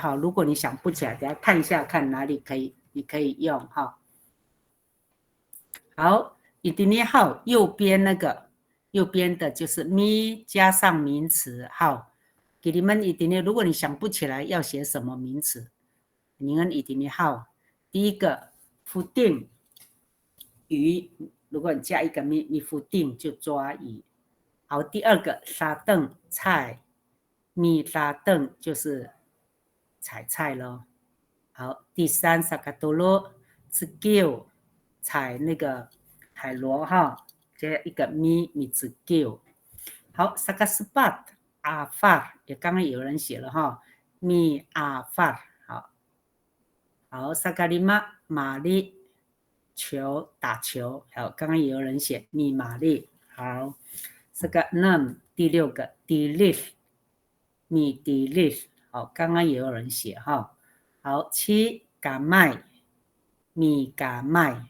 哈，如果你想不起来，等下看一下看哪里你可以用哈。好，一定要好，右边的就是咪加上名词，好，给你们一定要，如果你想不起来要写什么名词，你们一定要好。第一个浮定鱼，如果你加一个咪，你浮定就抓鱼。好，第二个沙凳菜，咪沙凳就是采菜咯。好，第三萨卡多罗是 gill 采那个海螺哈，这一个咪子 gill。好，萨卡斯巴阿法也刚刚有人写了哈，咪阿法好。好，萨卡里玛玛丽球打球，好，刚刚也有人写咪玛丽。好，这个 num 第六个 delete 咪 delete 好，刚刚也有人写哈。好，七嘎麦咪嘎麦。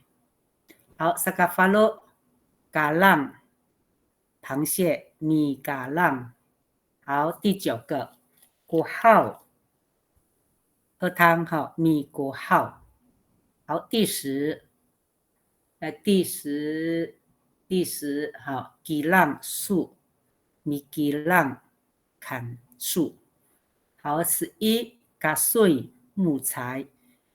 好，萨卡法罗嘎浪螃蟹咪嘎浪。好，第九个国号喝汤哈咪国号。好，第十好，吉浪树咪吉浪砍树。好，11嘎碎木材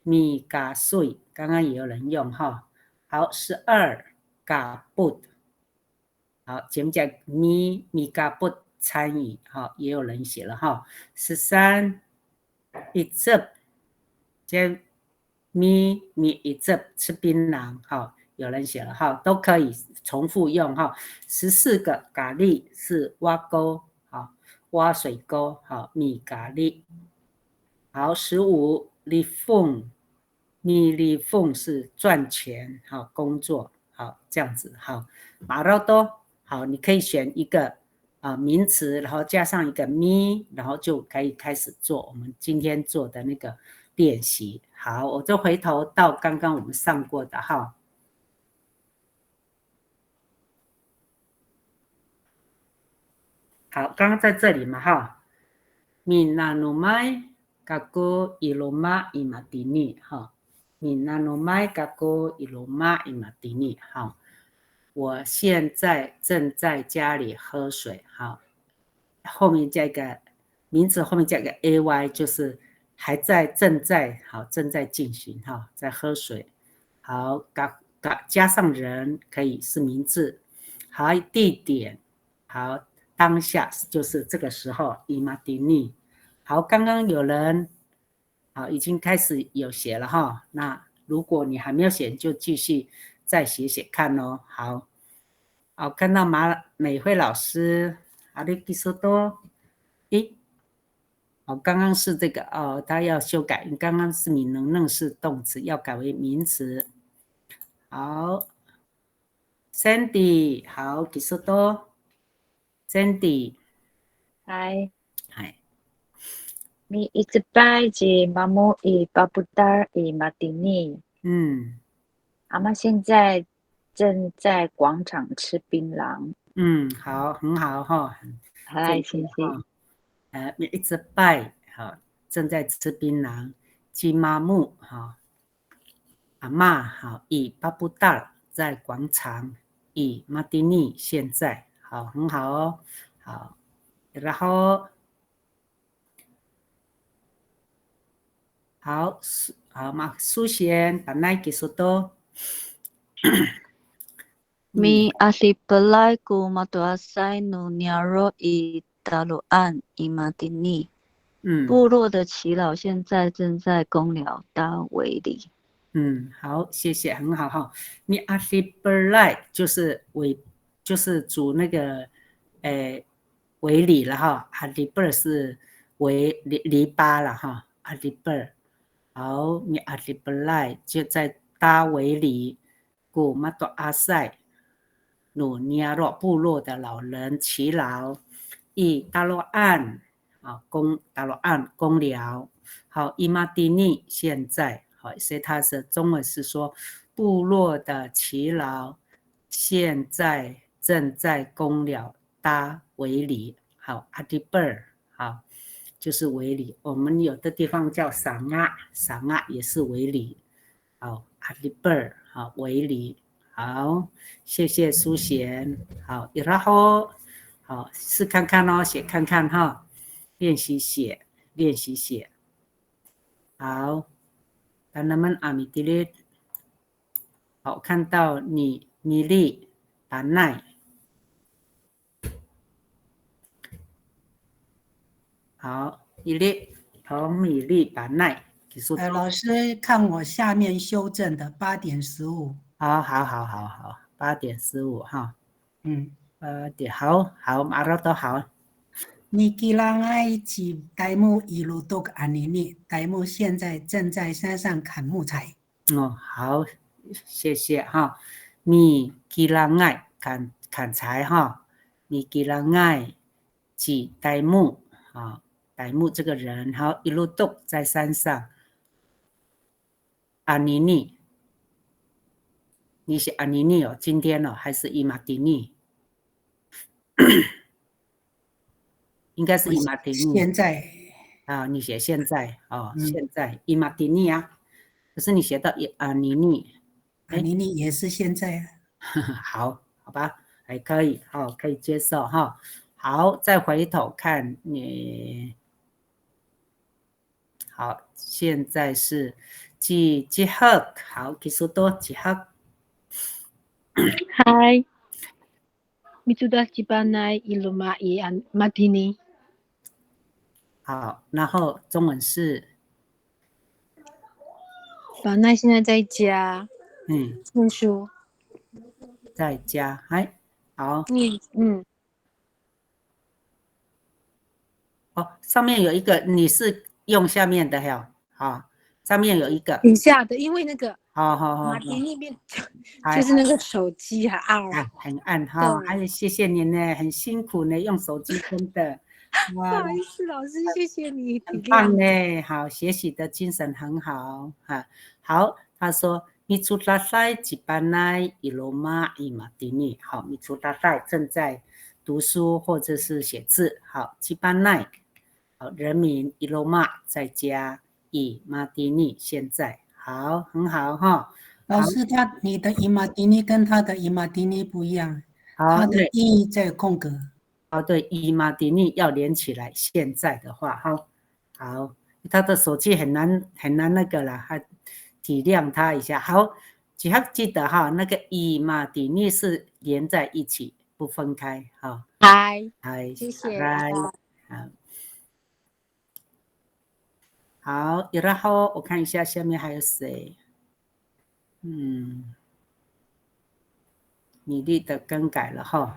咪嘎碎，刚刚也有人用哈。好，12嘎布，好，前面加咪嘎布参与，好，也有人写了哈。13一只，这咪一只吃槟榔，好，有人写了哈，都可以重复用哈。14个咖喱是挖沟，好，挖水沟，好，咪咖喱。好，15立缝，咪立缝是赚钱，好，工作，好，这样子，好，马绕多，好，你可以选一个名词，然后加上一个咪，然后就可以开始做我们今天做的那个练习。好，我就回头到刚刚我们上过的哈。好，刚刚在这里嘛哈，咪那努麦。Kako iloma imatini 哈，你那诺麦 Kako iloma imatini 好，我现在正在家里喝水好，后面加一个名字，后面加一个 ay 就是还在正在好正在进行哈，在喝水好，加上人可以是名字好，地点好，当下就是这个时候 imatini。好，刚刚有人好已经开始有写了哈，那如果你还没有写，就继续再写写看哦。好，好，看到美惠老师，好的，基础多，诶，哦，刚刚是这个哦，他要修改，刚刚是你能是动词，要改为名詞。好 ，Sandy，好，基礎多 ，Sandy，嗨，係。Mi Itzbai Mamu I Babudar I Madini。阿妈现在正在广场吃槟榔。好，很好哈。嗨，谢谢。一直拜，好，正在吃槟榔。鸡妈木，哈，阿妈，好，以巴布达在广场，以马蒂尼现在，好，很好哦，好，然后好，好嘛，苏贤把那给说多。Mi asipelai ku madrasai nu Nyaro I Daluan I Madini。部落的耆老现在正在公寮搭围里。好，谢谢，很好哈。你阿西贝莱就是煮那个围篱了哈，阿里贝是篱笆了哈，阿里贝。好，你阿里贝莱就在搭围篱，古马多阿塞努尼亚洛部落的老人耆老，以大洛岸啊大洛岸公寮。好，伊马蒂尼现在好，所以它是中文是说部落的耆老现在正在公寮搭围篱。好，阿迪贝尔好，就是为理，我们有的地方叫赏啊，赏啊也是为理。好，阿里贝尔，好，为理。好，谢谢苏贤。好，然后好试看看哦，写看看哈，练习写，练习写。好，当他们阿米迪列，好，看到你利把奈。好，一列同米粒把奈。老师看我下面修正的8:15。好，8:15哈。8点好，马上都好。你既然爱起呆木一路都安妮妮，呆木现在正在山上砍木材。好，谢谢哈。你既然爱砍柴哈，你既然爱起呆木啊，呆木这个人好，一路都在山上。安妮妮，你是安妮妮哦，今天哦，还是伊玛蒂尼？应该是伊玛蒂尼。现在啊，你写现在哦，现在伊玛蒂尼啊，可是你写到安妮妮，安妮妮也是现在好吧，还可以，可以接受哈。好，再回头看你，好，现在是几何，好，基础多几何。嗨，Mitsuda Chibanai Ilumai and Martini。好，然后中文是，巴奈现在在家，念书，在家，好，上面有一个，你是用下面的哈，上面有一个底下的，因为那个好，马丁那边就是那个手机很暗哈，谢谢你呢，很辛苦呢，用手机真的。不好意思，老师，谢谢你，很棒呢，好，学习的精神很好哈。好，他说米苏达塞吉班奈伊罗马伊马蒂尼，好，米苏达塞正在读书或者是写字，好，吉班奈，好，人民伊罗马在家，伊马蒂尼现在，好，很好哈。老师，你的伊马蒂尼跟他的伊马蒂尼不一样，他的伊在空格。对，伊马蒂尼要连起来。现在的话，好，他的手机很难那个啦，体谅他一下。好，记得哈，那个伊马蒂尼是连在一起，不分开。好，嗨，谢谢。好，然后我看一下下面还有谁。米粒的更改了哈。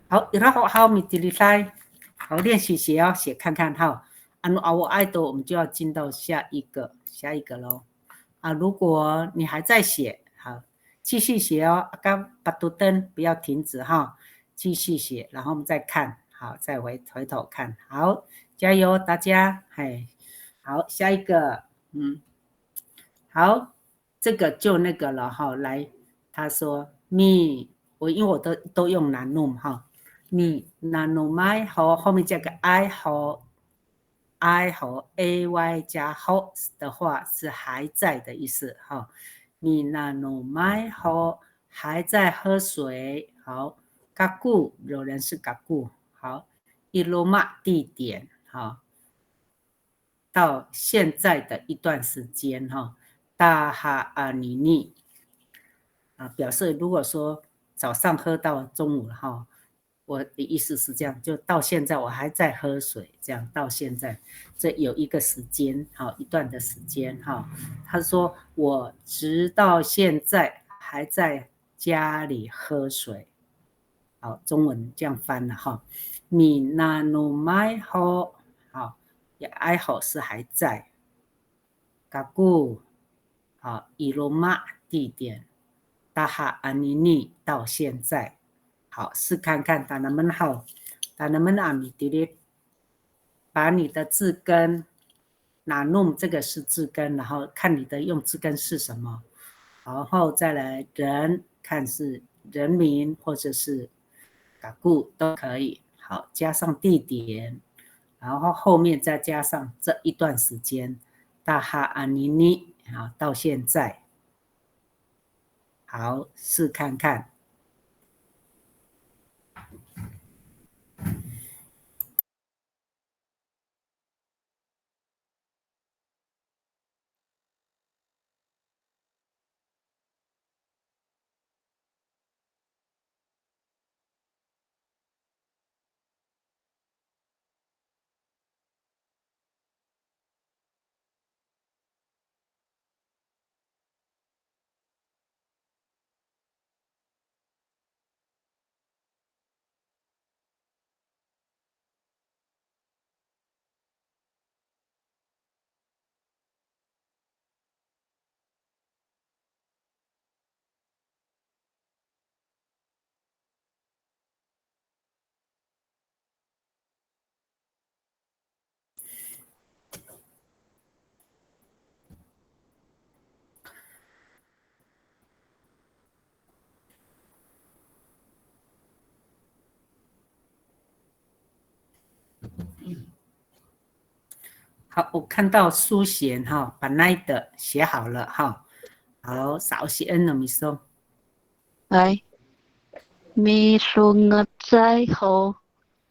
好，然后好，米迪里塞，好，练习写哦，写看看哈。我爱的，我们就要进到下一个咯。如果你还在写，好，继续写哦。刚把图灯不要停止哈，继续写，然后我们再看，好，再回头看，好，加油大家，好，下一个，好，这个就那个了哈。来，他说因为我都用南弄哈。你那弄买和后面加个 I 和 ay 加 好的话是还在的意思哈。你那弄买和还在喝水，好，嘎固有人是嘎固，好，伊罗马地点，好，到现在的一段时间哈，大哈阿尼尼表示如果说早上喝到中午哈。我的意思是这样，就到现在我还在喝水，这样到现在这有一个时间，好，一段的时间哈。他说我直到现在还在家里喝水，好，中文这样翻了哈。米那努麦好，好，也哀好是还在，嘎古，好，伊罗马地点，大哈安尼尼到现在。好，试看看打那么好，打那么阿米迪哩，把你的字根拿弄这个是字根，然后看你的用字根是什么，然后再来人看是人民或者是嘎固都可以。好，加上地点，然后后面再加上这一段时间，大哈阿尼尼啊，到现在，好，试看看。好，我看到苏贤哈，把那的写好了哈。好，少些恩了，米说。来，mi sungat在后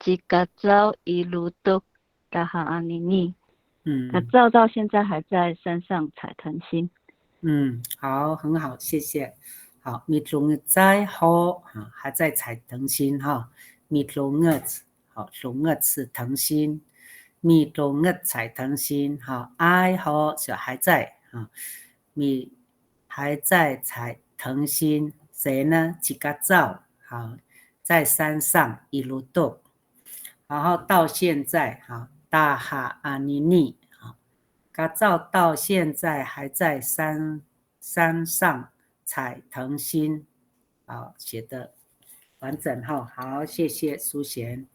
，jika照一路都大哈阿尼尼。他照到现在还在山上采藤心。好，很好，谢谢。好，mi sungat在后还在采藤心哈。mi sungat 好，sungat 是藤心。mi sungat 采藤心哈，I 后就还在啊。mi 还在采藤心，谁呢？几个照好，在山上一路动，然后到现在哈，大哈阿尼尼啊，嘎照到现在还在山上采藤心，好，写的完整哈，好，谢谢苏贤，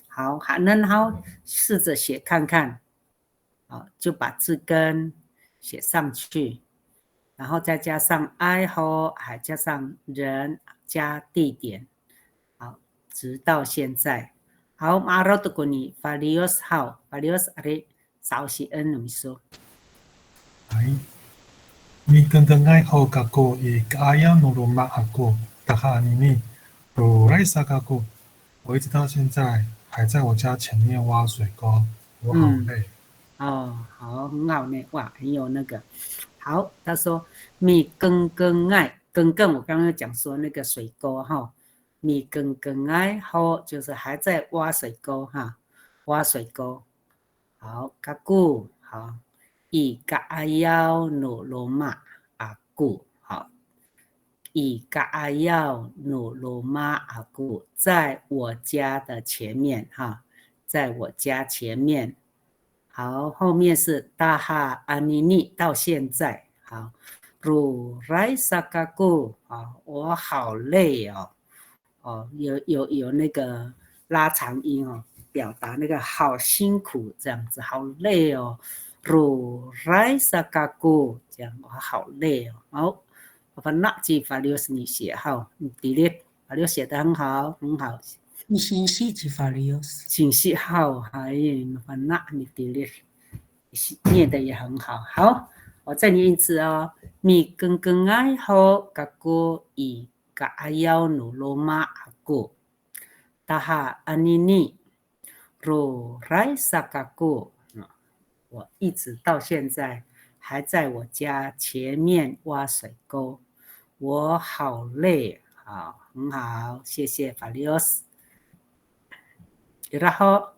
好，那好，试着写看看，好，就把字根写上去。然后再加上 I 后，还加上人加地点，好，直到现在。好，马上就给你various 好 various ada 少些 n 怎么说？哎，你跟着爱好个个伊阿呀努鲁马阿个，大哈尼鲁莱萨个个，我一直到现在还在我家前面挖水沟，我好累。哦，好，很好呢，哇，很有那个。好，他说米更爱更，我刚刚讲说那个水沟哈，米更爱好就是还在挖水沟哈，挖水沟。好，嘎古好，以嘎阿要努罗马阿古好，以嘎阿要努罗马阿古，在我家的前面哈，在我家前面。好，后面是大哈阿尼尼到现在，好，鲁来萨嘎古啊，我好累哦，哦，有那个拉长音哦，表达那个好辛苦这样子，好累哦，鲁来萨嘎古这样，我好累哦，好，我把那句法律是你写好，你 delete 法律写得很好，很好。你信息几法律信息好，还把那你 delete 念的也很好。好，我再念一次哦。mi更爱好嘎古以嘎阿要努罗马阿古，大哈阿尼尼鲁来萨嘎古，我一直到现在还在我家前面挖水沟，我好累，好，很好，谢谢法利奥斯。然后，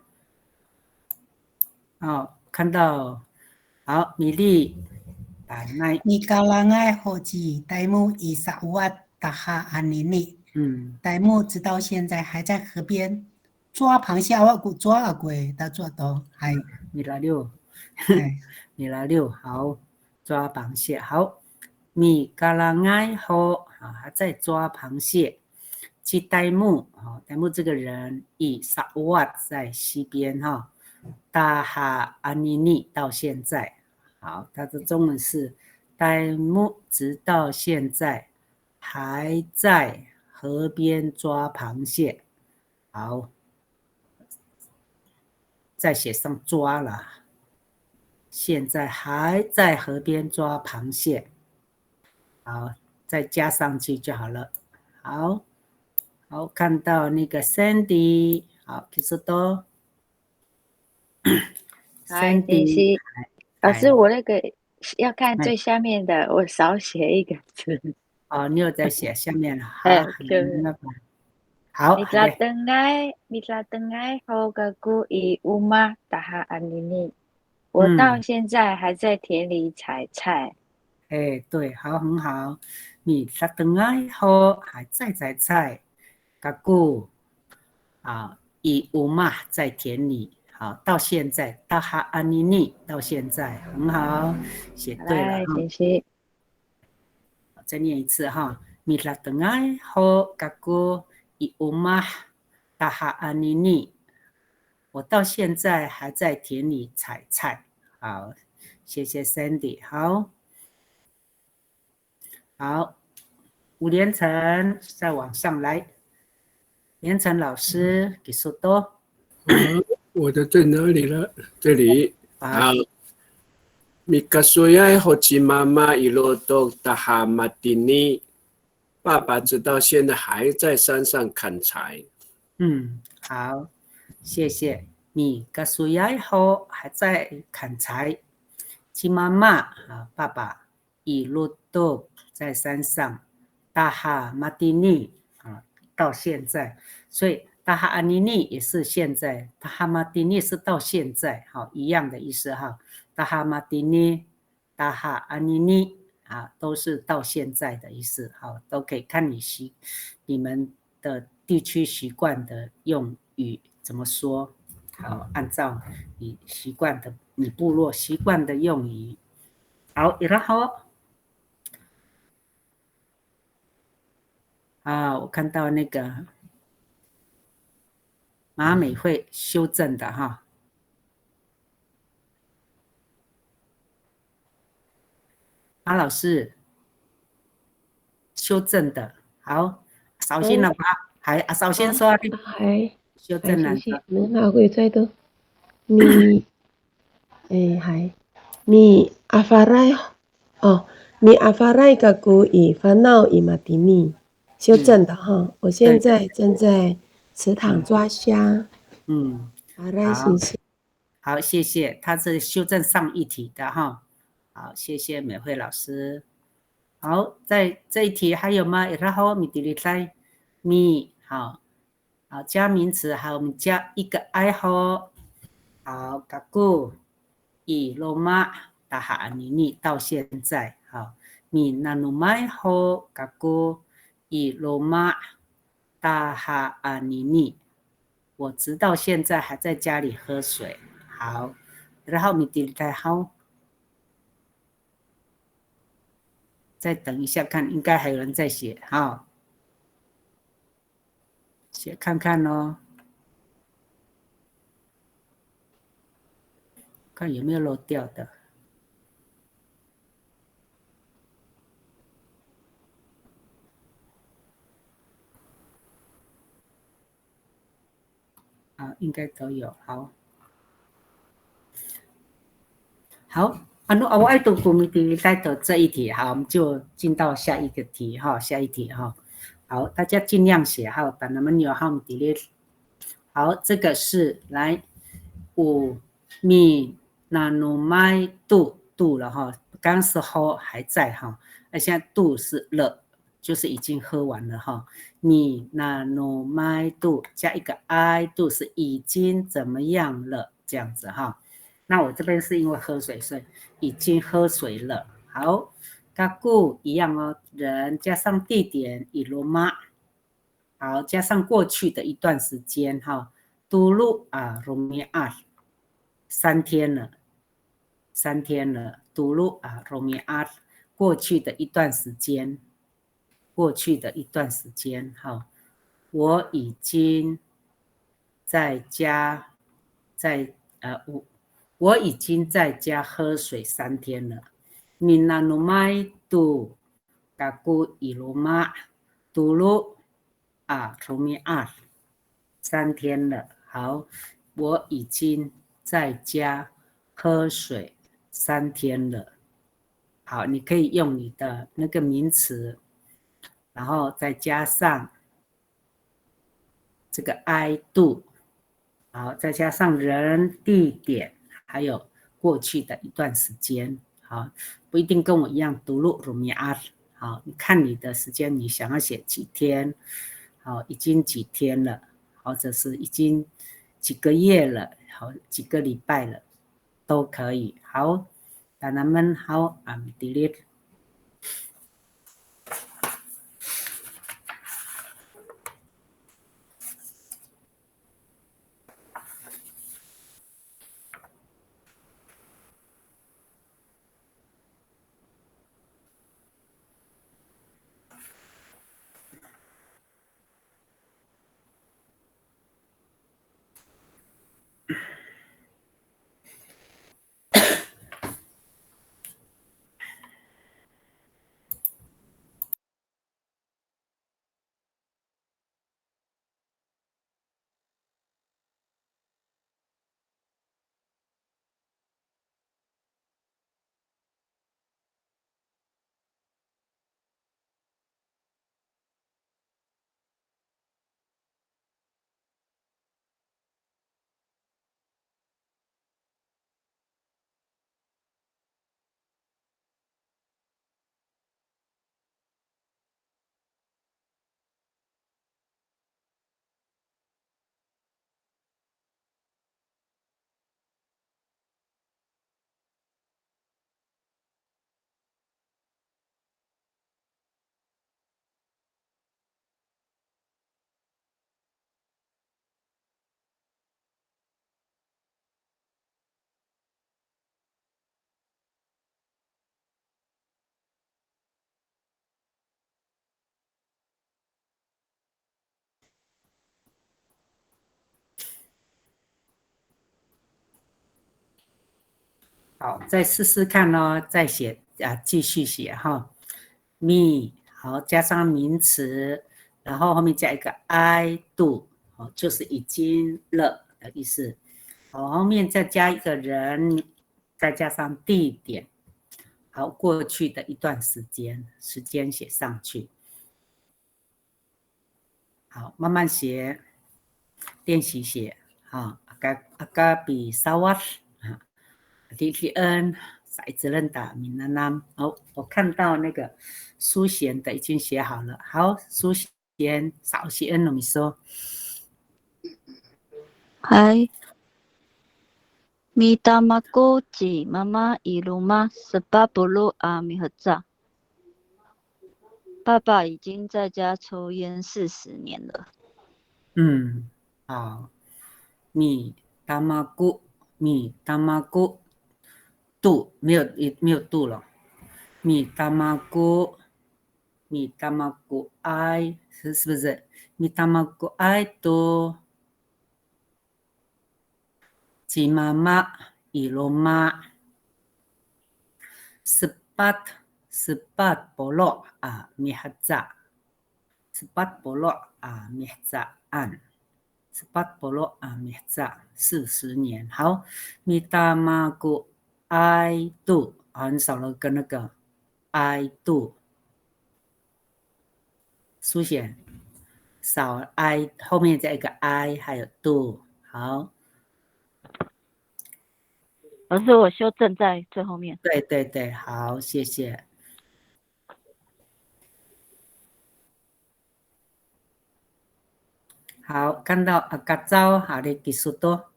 哦，看到，好，米粒，把那，你刚刚爱好几代木伊萨瓦达哈阿尼尼，代木直到现在还在河边抓螃蟹，我古抓阿龟，他抓到，还米拉六，米拉六，好，抓螃蟹，好，米嘎拉爱好，还在抓螃蟹。去代木，代木这个人以萨瓦在西边哈，大哈阿尼尼到现在，好，他的中文是代木直到现在还在河边抓螃蟹，好，再写上抓了，现在还在河边抓螃蟹。好，再加上去就好了。好，好，看到那个 Sandy， 好，其实都，Sandy，老师，我那个要看最下面的，我少写一个字。哦，你有在写下面了，好，好。Mitra tengah hogaku i rumah tahan ini。我到现在还在田里采菜。对，好，很好。Mitra tengah ho 还在采菜，gaku i rumah 在田里。好，到现在tahan ini 到现在很好，写对了。谢谢。再念一次哈。Mitra tengah ho gaku i rumah tahan ini。我到现在还在田里采菜。好，谢谢 Sandy。好，吴连成再往上来，连成老师给说多。我的在哪里了？这里。好。Mikasuya hoji mama iloto tahamatini。爸爸直到现在还在山上砍柴。好，谢谢。Mikasuya ho 还在砍柴。鸡妈妈爸爸iloto在山上。tahamatini到现在，所以tahanini也是现在，tahamatini是到现在，好，一样的意思哈。tahamatini、tahanini都是到现在的意思，好，都可以看你们的地区习惯的用语怎么说，好，按照你部落习惯的用语，好，然后我看到那个马美会修正的哈。马老师修正的，好，首先啦，首先说的，修正啦。哪会在的？你afarai gaku i fanau i matini。修正的哈，我现在正在池塘抓虾。好，谢谢，他是修正上一题的哈。好，谢谢美惠老师。好，在这一题还有吗？然后米迪里在好，加名词，还有我们加一个爱好。好，gaku i rumah tahan ini到现在，好，minanumai ho gaku i rumah tahan ini。我直到现在还在家里喝水。好，然后米迪里在好。再等一下看，应该还有人在写，写看看哦，看有没有漏掉的。应该都有，好。我爱读古米迪在的这一题，好，我们就进到下一个题哈，下一题哈。好，大家尽量写哈，等我们有哈米迪。好，这个是来米那努麦度了哈，刚是喝还在哈，那现在度是了，就是已经喝完了哈。米那努麦度加一个 I 度是已经怎么样了这样子哈。那我这边是因为喝水，所以已经喝水了。好，gaku 一样哦，人加上地点以罗马，好，加上过去的一段时间哈。dulu romiat 3天了，dulu romiat 过去的一段时间，哈，我已经在家我已经在家喝水3天了。Minanumai tu gaku i rumah dulu romiat 3天了。好，我已经在家喝水3天了。好，你可以用你的那个名词，然后再加上这个 I do， 好，再加上人、地点，还有过去的一段时间。好，不一定跟我一样读录鲁米阿。好，你看你的时间，你想要写几天？好，已经几天了，或者是已经几个月了，好，几个礼拜了，都可以。好，咱们好delete。好，再试试看哦，再写继续写哈。me 好，加上名词，然后后面加一个 I do， 好，就是已经了的意思。好，后面再加一个人，再加上地点，好，过去的一段时间写上去。好，慢慢写，练习写。好，阿嘎比萨瓦。第N 骰子认打闽南南。好，我看到那个苏贤的已经写好了。好，苏贤少写 N 你说。嗨，米达马古吉妈妈伊鲁玛18阿米赫扎。爸爸已经在家抽烟40年了。好，米达马古度没有度了。米达马古爱是不是？米达马古爱度吉妈妈伊罗玛18波洛米哈扎18波洛米哈扎安18波洛米哈扎40年。好，米达马古爱度很少了跟那个 I do 书写少 I 后面再一个 I 还有 do。 好，老师我修正在最后面。对，好，谢谢。好，看到阿嘎糟好的技术多。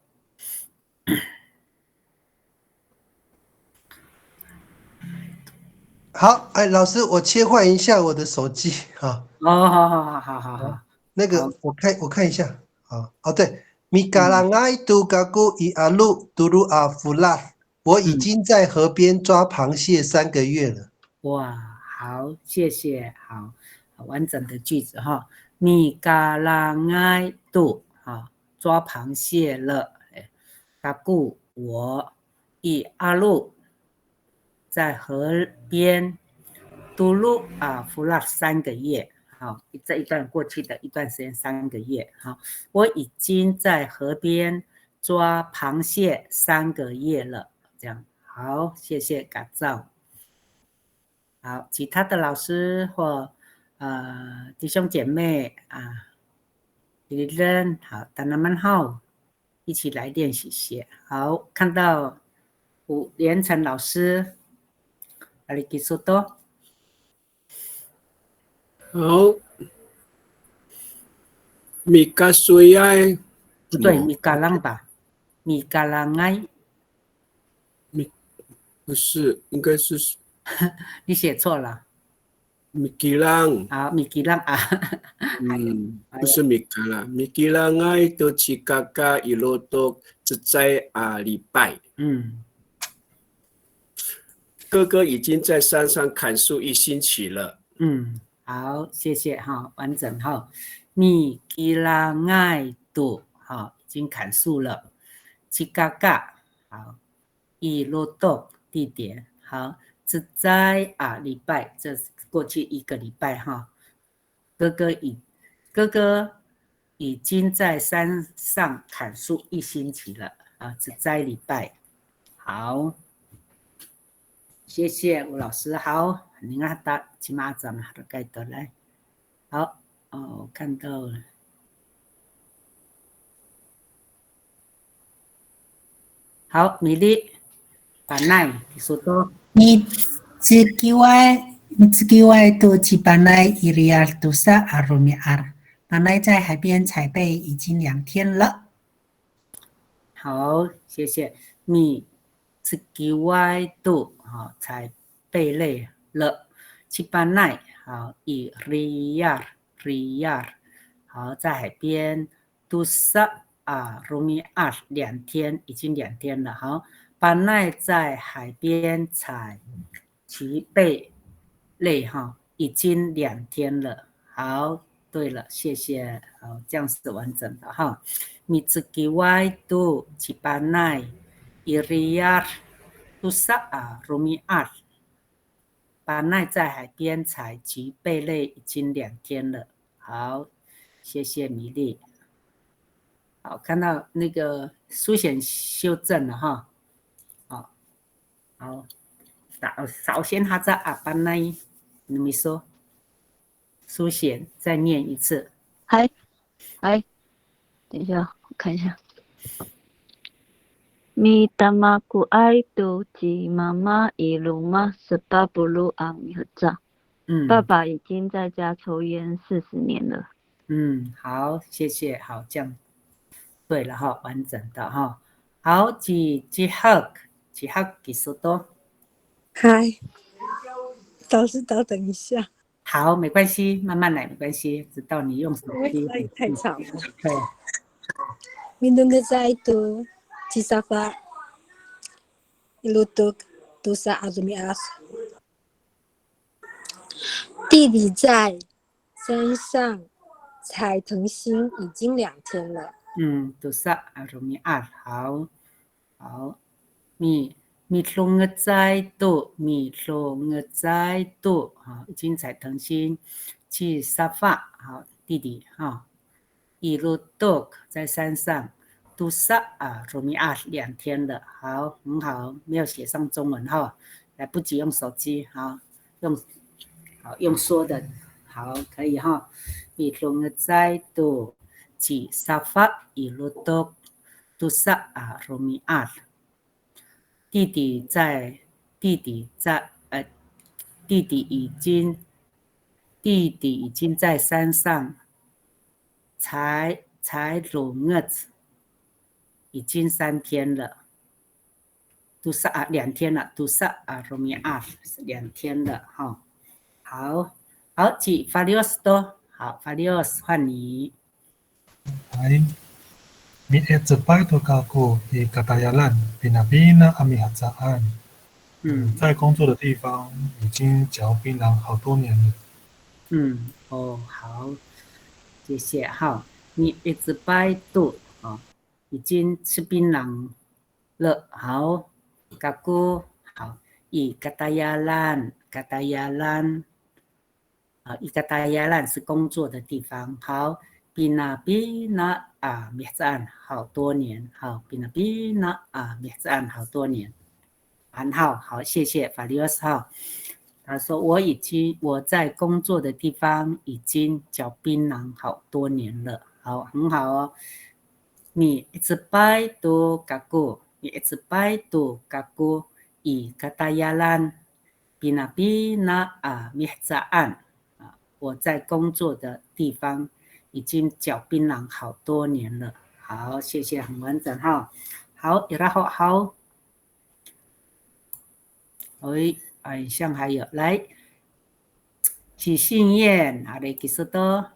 好，哎，老师，我切换一下我的手机啊。好。那个，我看一下啊。哦，对，米嘎朗埃杜嘎古伊阿鲁杜鲁阿弗拉，我已经在河边抓螃蟹3个月了。哇，好，谢谢，好，完整的句子哈。米嘎朗埃杜抓螃蟹了。嘎古我伊阿鲁在河边杜鲁弗拉3个月。好，这一段过去的一段时间3个月。好，我已经在河边抓螃蟹3个月了。这样好，谢谢嘎造。好，其他的老师或弟兄姐妹啊，李人好，等他们好，一起来练习写。好，看到吴连成老师，阿里基苏多。好，米嘎水埃。不对，米嘎朗吧？米嘎朗埃。不是，应该是你写错了。米吉朗啊，米吉朗啊，不是米嘎啦，米吉朗埃都去嘎嘎一路都只在礼拜。哥哥已经在山上砍树1星期了。好，谢谢哈，完整哈。米吉朗埃都好，已经砍树了。去嘎嘎好，一路都地点好，只在礼拜，这是过去1个礼拜哈。哥哥已经在山上砍树1星期了啊，只在礼拜。好，谢谢吴老师。好，你看他起码怎么都该得来。好，我看到了。好，米粒，把奈说多。你自己外都去把奈伊利亚杜萨阿罗米尔，把奈在海边采贝已经2天了。好，谢谢。米自己外都好采贝类了，去把奈好伊利亚好在海边杜萨。罗米尔2天，已经2天了。好，巴奈在海边采其贝类哈，已经2天了。好，对了，谢谢。好，这样是完整的哈。米兹基外都去巴奈伊利亚杜萨罗米尔，巴奈在海边采其贝类已经2天了。好，谢谢米粒。好，看到那个书写修正了哈。好，首先他在班内，你们说书写再念一次。嗨，等一下，我看一下。Mi tamaku ai tu ji mama iluma sebabulu amihza。爸爸已经在家抽烟40年了。好，谢谢。好，这样对了哈，完整的哈。好，几号给说多。嗨，老师等一下。好，没关系，慢慢来，没关系，直到你用手机。太吵了。对。Minum saya itu Cisafa Ilutuk Dusa Azumias。弟弟在山上采藤心已经2天了。Dusa Azumias，好，米龙的在度，好，已经采藤心，去沙发，好，弟弟哈。伊鲁多在山上，杜萨罗米亚2天了，好，很好，没有写上中文哈，来不及用手机，好，用说的，好，可以哈。米龙的在度，去沙发伊鲁多，杜萨罗米亚，弟弟已经在山上。才鲁厄子已经3天了，杜萨2天了，杜萨罗米亚2天了哈。好，起法利奥斯多，好，法利奥斯换你。Hai, mi cepai tu kaku di Katayalan bina amihazaan。在工作的地方已经嚼槟榔好多年了。好。谢谢哈，你一直拜度已经吃槟榔了。好，嘎姑好，以嘎达亚兰伊嘎达亚兰是工作的地方。好，比那比那啊灭赞好多年，好比那比那啊灭赞好多年，很好，好，谢谢法利奥斯号。他说我在工作的地方已经嚼槟榔好多年了，好，很好哦。你一直拜都嘎古，你一直拜都嘎古以嘎达亚兰比那比那啊灭赞啊，我在工作的地方已经嚼槟榔好多年了。好，谢谢，很完整哈。好，然后好，哎，像还有来，许信燕，阿里基斯多，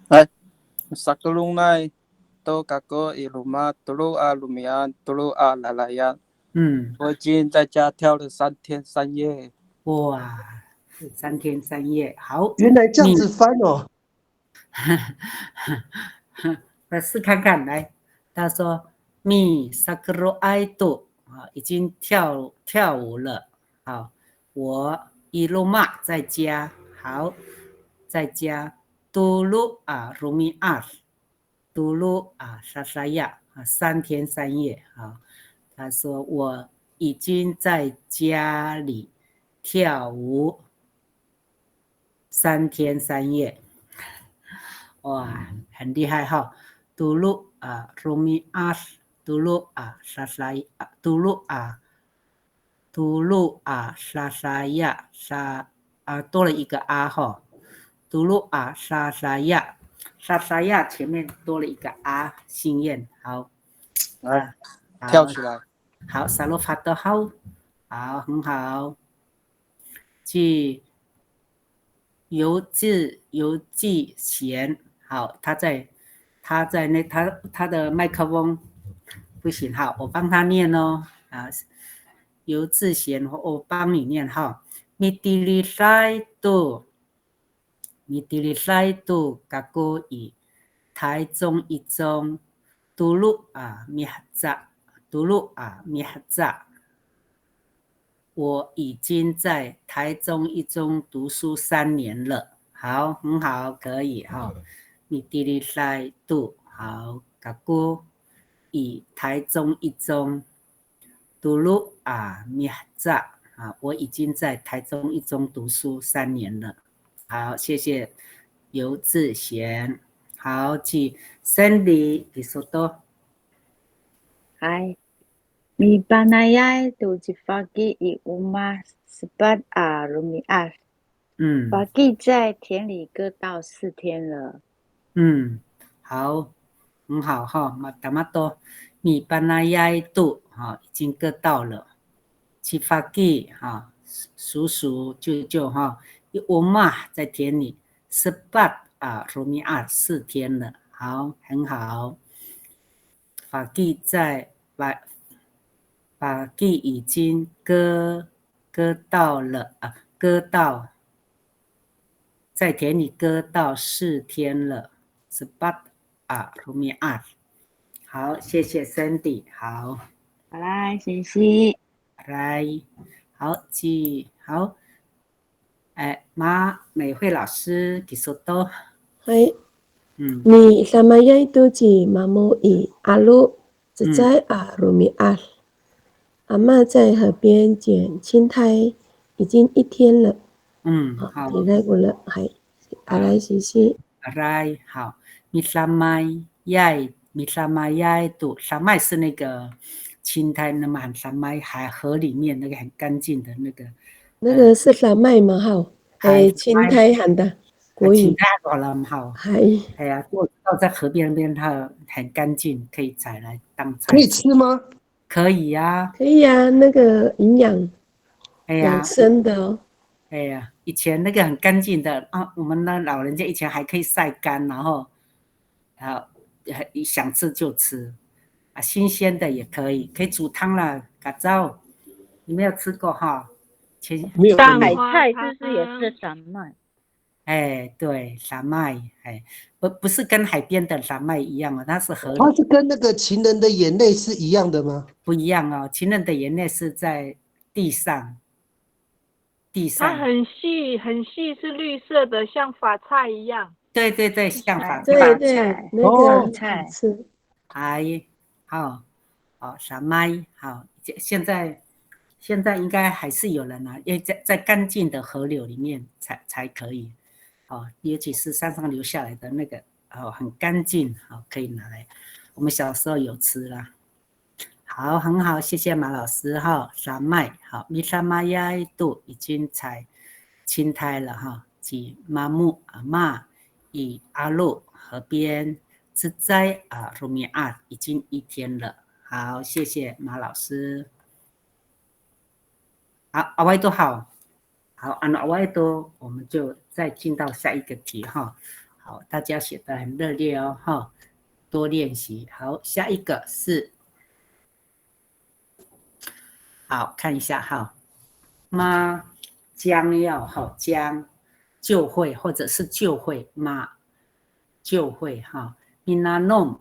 哎，sakulungnai to kako iluma tulu a lumian tulu a lalayan。我已经在家跳了3天3夜。哇，3天3夜，好。原来这样子翻哦。来试看看，来，他说mi sakuro aido 啊，已经跳舞了，好，我iluma 在家，好，在家 dulu 啊 rumi ar dulu 啊 sasaya 啊3天3夜，好，他说我已经在家里跳舞3天3夜，哇，很厉害哈。dulu rumi ar dulu sasaya dulu sasaya多了一个哈 dulu sasaya 前面多了一个心燕，好，来跳起来，好，萨罗法德好，好，很好，去游记贤，好，他的麦克风不行，好，我帮他念哦，游志贤，我帮你念哈，米迪里塞杜嘎古以台中一中杜鲁米哈扎，我已经在台中一中读书3年了，好，很好，可以哈。米迪里塞杜好，嘎古以台中一中读鲁米哈扎我已经在台中一中读书3年了，好，谢谢游志贤，好，去 Sandy 你说多，嗨。Mi panayai tu pagi i rumah sebat rumiat。pagi 在田里割稻4天了。好，很好哈，那么多米panayai tu 已经割稻了，去 pagi 叔叔舅舅哈，我妈在田里sebat rumiat 4天了，好，很好。pagi 在pagi 已经割稻了割稻，在田里割稻4天了，sebat rumiat。好，谢谢 Sandy， 好，好啦，谢谢，来，好，好，马美惠老师给说多，Mi samaya itu ji mamu i alu zai rumiat。阿嬷在河边捡青苔，已经1天了。好。你来过了，还阿来谢谢。来，好，米沙麦杜，沙麦是那个青苔，那满沙麦海河里面那个很干净的那个。那个是沙麦吗？好，青苔喊的国语。青苔好了，好。哎呀，到在河边那边，它很干净，可以采来当菜。可以吃吗？可以呀，可以呀，那个营养，养生的哦。哎呀，以前那个很干净的我们的老人家以前还可以晒干，然后想吃就吃新鲜的也可以煮汤了，嘎糟，你没有吃过哈？没有。海菜是不是也是山麦？对，山麦，不是跟海边的山麦一样它是河里。它是跟那个情人的眼泪是一样的吗？不一样哦，情人的眼泪是在地上。它很细，是绿色的，像法菜一样。对对对，像法对对，那个菜是。哎，好，好，傻麦，好，现在应该还是有人啊，因为在干净的河流里面才可以，哦，尤其是山上流下来的那个，哦，很干净，好，可以拿来。我们小时候有吃啦。好，很好，谢谢马老师哈。山脉好，米沙玛亚度已经才青苔了哈。及麻木阿妈以阿路河边自在鲁米亚已经1天了。好，谢谢马老师。好，阿歪都好，好，按阿歪都，我们就再进到下一个题哈。好，大家写得很热烈哦哈，多练习。好，下一个是。好，看一下哈，妈将要哈将就会或者是就会妈就会哈，米娜弄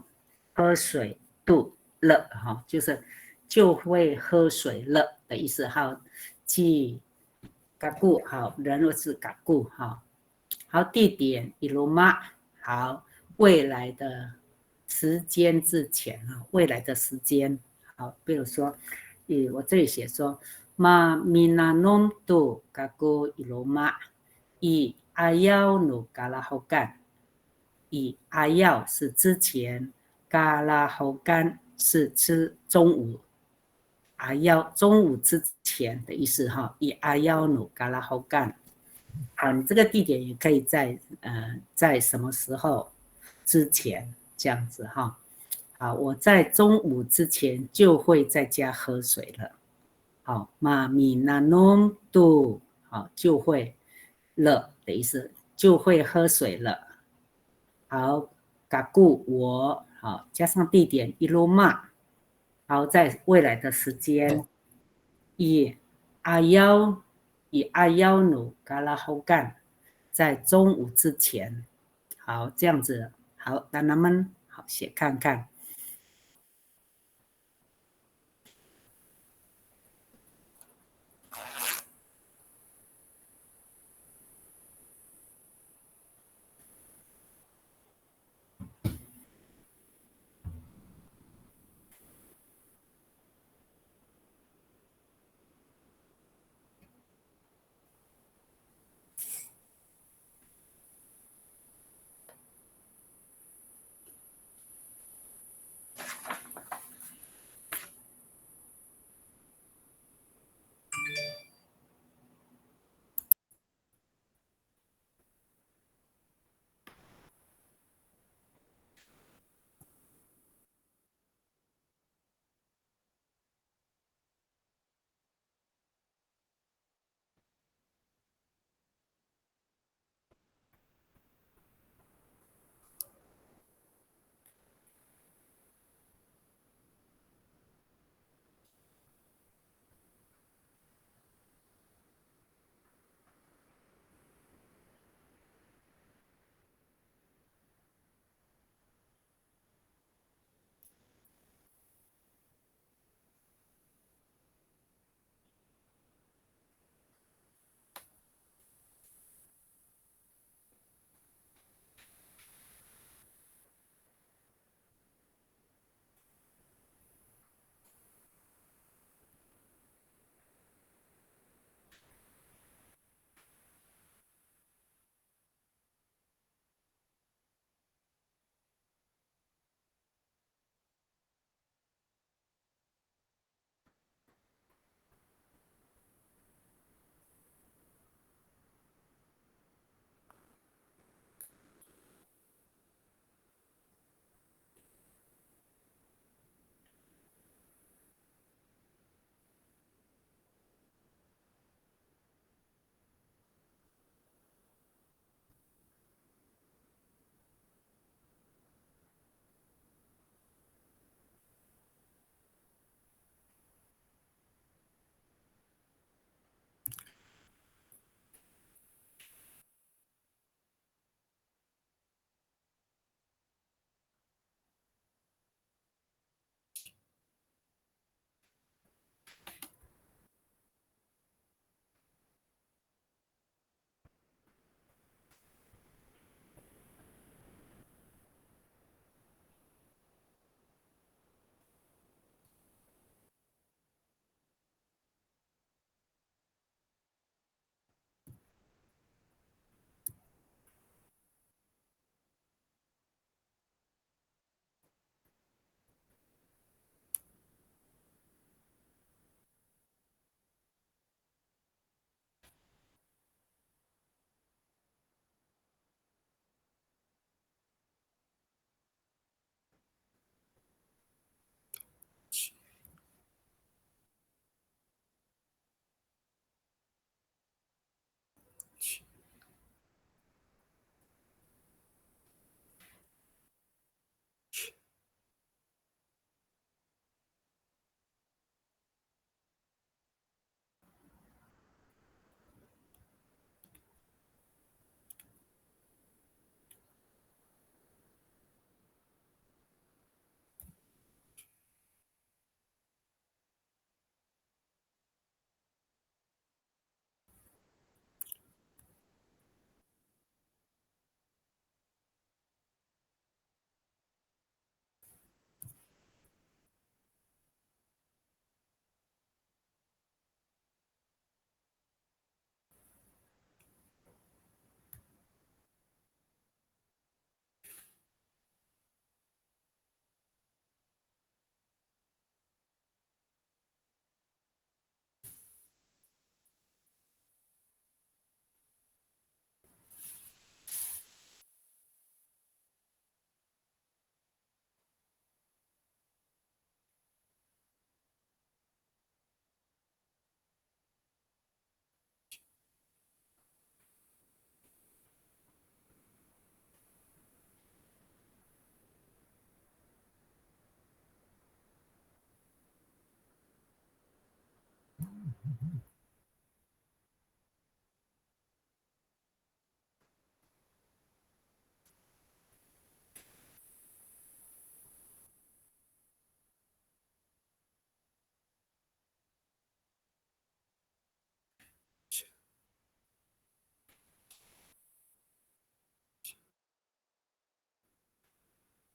喝水肚了哈，就是就会喝水了的意思哈。即嘎固好，人或是嘎固哈。好，地点比如妈好，未来的时间之前哈，未来的时间好，比如说。我这里写说，ma minanom tu kaku iloma i ayau nu kalahogan， i ayau 是之前 ，kalahogan 是吃中午，ayau 中午之前的意思哈，i ayau nu kalahogan。好，你这个地点也可以在什么时候之前这样子哈。好，我在中午之前就会在家喝水了。好，马米那农度，好，就会了的意思，就会喝水了。好，嘎固我，好，加上地点一路嘛，好，在未来的时间，以阿幺努嘎拉后干，在中午之前，好，这样子，好，让他们好写看看。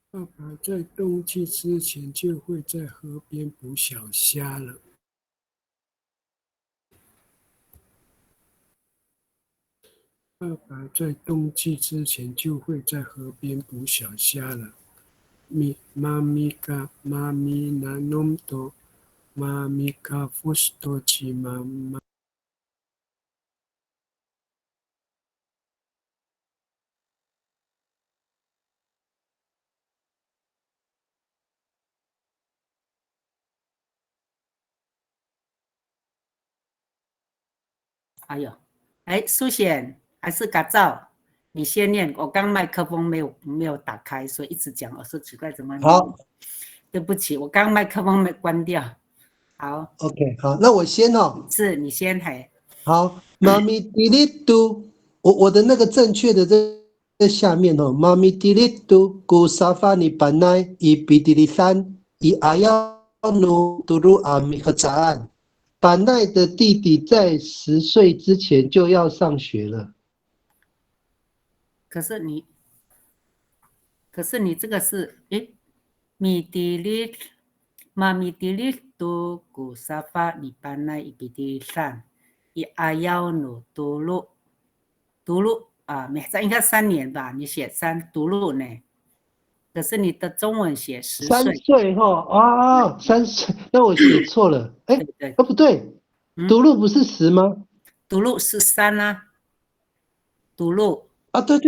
爸爸在冬季之前就会在河边捕小虾了。爸爸在冬季之前就会在河边捕小虾了。妈咪嘎妈咪那弄多，妈咪嘎夫斯多奇妈妈。哎呦，哎，苏显还是嘎造，你先念。我刚麦克风没有打开，所以一直讲。我说奇怪，怎么？好，对不起，我刚麦克风没关掉。好 ，OK， 好，那我先哦。是你先嘿。好，妈咪嘀哩嘟，我的那个正确的在下面哦。妈咪嘀哩嘟，古沙发尼班奈伊比嘀哩三伊阿要努嘟噜阿米和扎安。班奈的弟弟在10岁之前就要上学了。可是你这个是诶，米迪利妈咪迪利都古沙发你班奈伊比迪三伊阿要努读录啊，没这应该3年吧？你写3读录呢？可是你的中文写10岁。3岁哈啊，3岁，那我写错了。哎，不对，读录不是10吗？读录是3啊，读录。啊，对，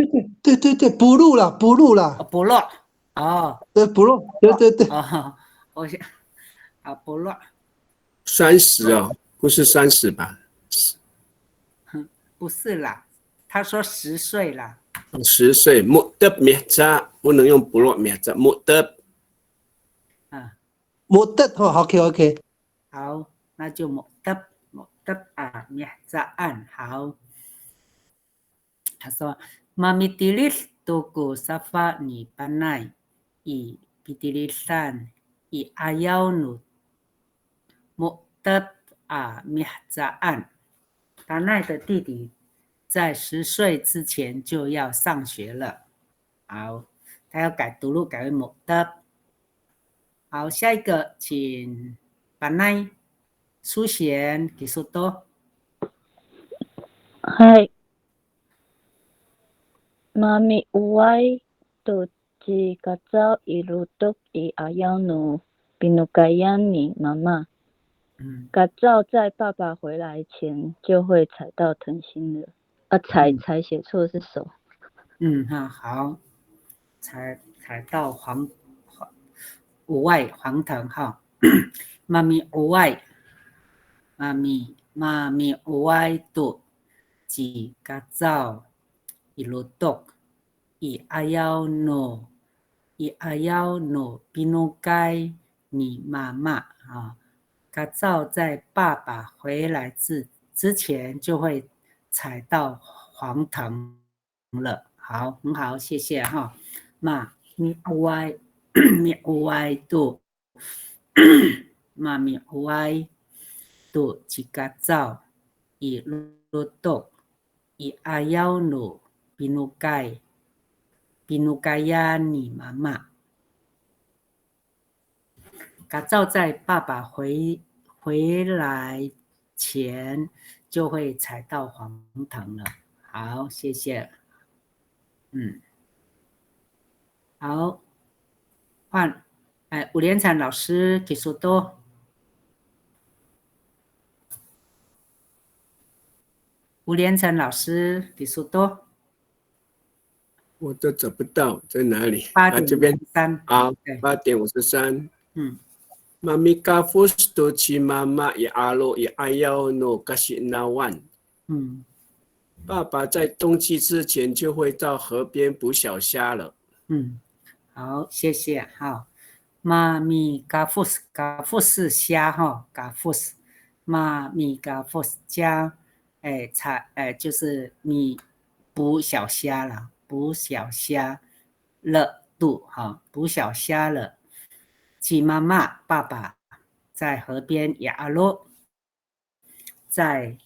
不录了。不录哦，对，不录，对。哦，我想啊，不录。30哦，不是30吧？不是啦，他说10岁啦。10岁，木德灭扎不能用不落灭扎，木德。啊，木德哦 ，OK。好，那就木德啊，灭扎案好。他说：“妈咪迪里多古沙发尼班奈伊比迪里山伊阿要努木德啊灭扎案。班奈的弟弟在10岁之前就要上学了。好，他要改读录改为木德。好，下一个请班奈苏贤给说多。嗨。妈咪有爱都是嘎早一路都伊阿要努比努盖亚尼妈妈。嘎早在爸爸回来前就会踩到藤心了。踩写错是手。好，踩到五外黄藤哈。妈咪五外，妈咪五外都是嘎早一路都伊阿要努比努盖你妈妈啊。嘎早在爸爸回来之前就会踩到黄藤了。好，很好，谢谢哈。妈咪有爱都妈咪有爱都一嘎早伊路都伊阿要努比努盖亚你妈妈。嘎早在爸爸回来前就会踩到黄藤了。好，谢谢。好，换吴连产老师给说多。吴连产老师给说多。我都找不到在哪里。8:53这边啊，8:53。妈咪嘎夫斯多奇妈妈伊阿罗伊阿要诺嘎西那万。爸爸在冬季之前就会到河边捕小虾了。好，谢谢。好，妈咪嘎夫是虾哈，嘎夫是妈咪嘎佛加，就是你捕小虾了，捕小虾了度哈，捕小虾了。吉妈妈爸爸在河边亚阿罗，在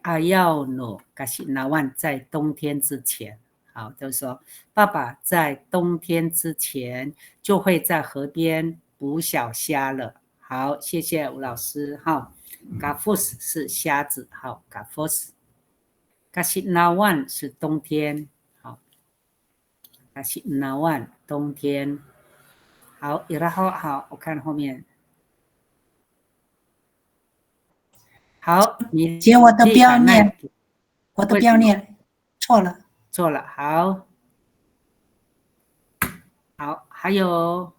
阿要诺嘎西那万，在冬天之前。好，就是说爸爸在冬天之前就会在河边捕小虾了。好，谢谢吴老师。好，嘎夫斯是虾子。好，嘎夫斯。嘎西那万是冬天。好，嘎西那万冬天。好，然后好，我看后面。好，你姐，我都不要念，我都不要念，错了。错了，好，好，还有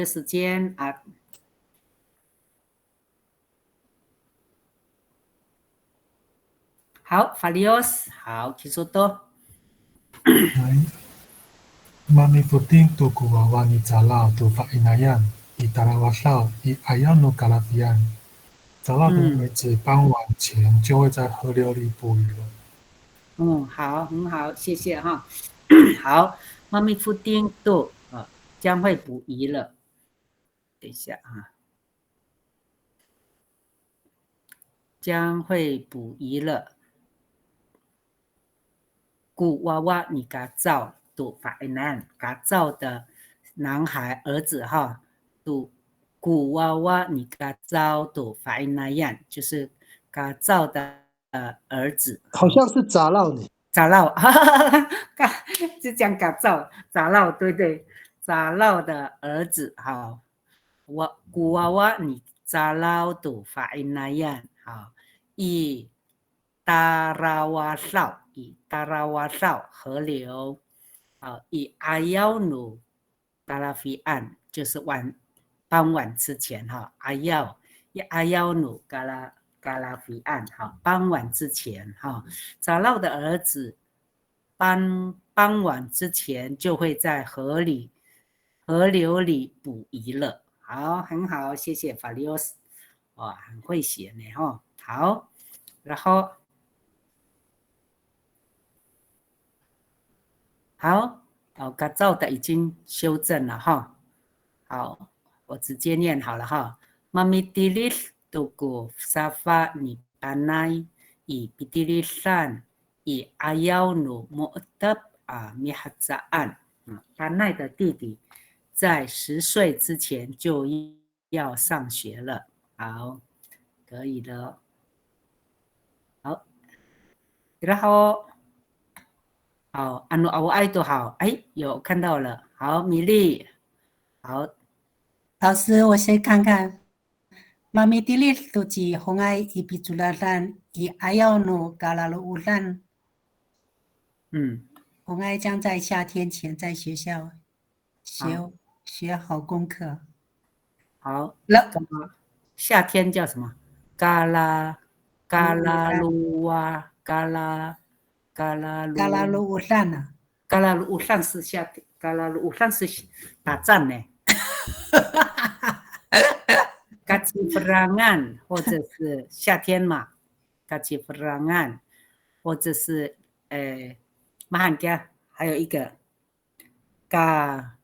时间啊。好，法利奥斯，好，基索多。Mami puting tu kuwawa ni calao tu fainayan, i tarawasao, i ayano kalafian。找到的位置，傍晚前就会在河流里捕鱼了。好，很好，谢谢哈。好，妈咪夫丁度将会捕鱼了。等一下啊，将会捕鱼了。古娃娃你嘎造度法男，嘎造的男孩儿子哈，度古娃娃你嘎造度法那样，就是嘎造的儿子。好像是杂绕呢。杂绕，就讲嘎造杂绕，对对，杂绕的儿子好。古娃娃你杂绕度法那样好，以达拉瓦少。以达拉瓦少河流，以阿要努达拉菲岸，就是傍晚之前哈，阿要努嘎拉菲岸哈，傍晚之前哈，早绕的儿子傍晚之前就会在河流里捕鱼了。好，很好，谢谢法利奥斯，哇，很会写呢哈。好，然后。好，嘎造的已经修正了哈。好，我直接念好了哈。Mami tilis tuku safa ni panai i pitilisan i ayau nu mu'tab mihatsaan。panai 的弟弟在10岁之前就要上学了。好，可以了。好，然后。好，安努阿爱都好，有看到了。好，米粒，好，老师，我先看看。妈咪地里都是红爱一比朱拉兰，以爱要努嘎拉鲁乌兰。红爱将在夏天前在学校学好功课。好，那夏天叫什么？嘎拉鲁哇，嘎拉鲁乌兰啊，嘎拉鲁乌兰是夏天，嘎拉鲁乌兰是打仗呢。嘎吉弗朗安或者是夏天嘛，嘎吉弗朗安，或者是马汉家，还有一个嘎，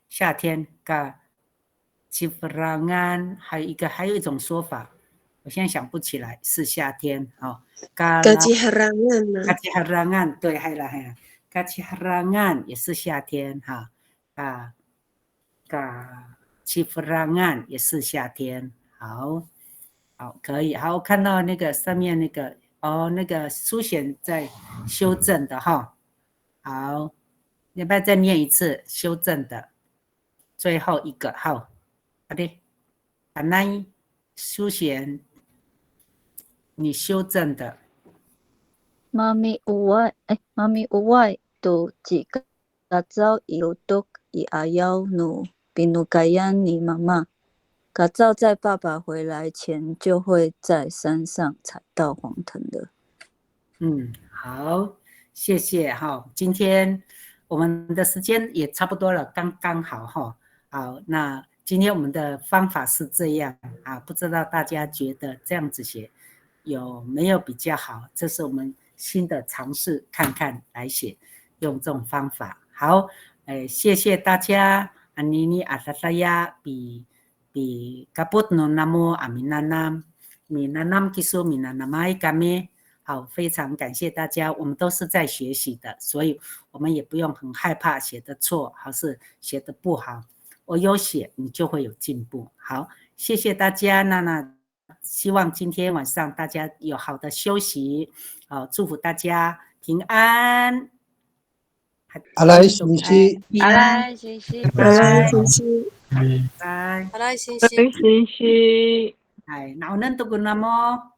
夏天嘎吉弗朗安，还有一种说法。我现在想不起来，是夏天哦。嘎吉哈朗安呢？嘎吉哈朗安，对，还了，嘎吉哈朗安也是夏天哈。嘎吉弗朗安也是夏天，好，可以，好，我看到那个上面那个那个书写在修正的哈。好，要不要再念一次修正的？最后一个好，好的，本来书写。你修正的。妈咪有外都几个早一路都以阿要努比努盖亚尼妈妈，嘎早在爸爸回来前就会在山上采到黄藤的。好，谢谢哈。今天我们的时间也差不多了，刚刚好哈。好，那今天我们的方法是这样啊，不知道大家觉得这样子写有没有比较好？这是我们新的尝试，看看来写，用这种方法。好，谢谢大家。安妮妮阿萨萨呀，比嘎布诺那么阿米娜南米娜南基苏米娜南麦嘎咩。好，非常感谢大家，我们都是在学习的，所以我们也不用很害怕写的错，还是写的不好。我有写，你就会有进步。好，谢谢大家。那希望今天晚上大家有好的休息。好，祝福大家平安。阿来信息，阿来信息，阿来信息，拜，阿来信息，信息，naunan to ko na mo.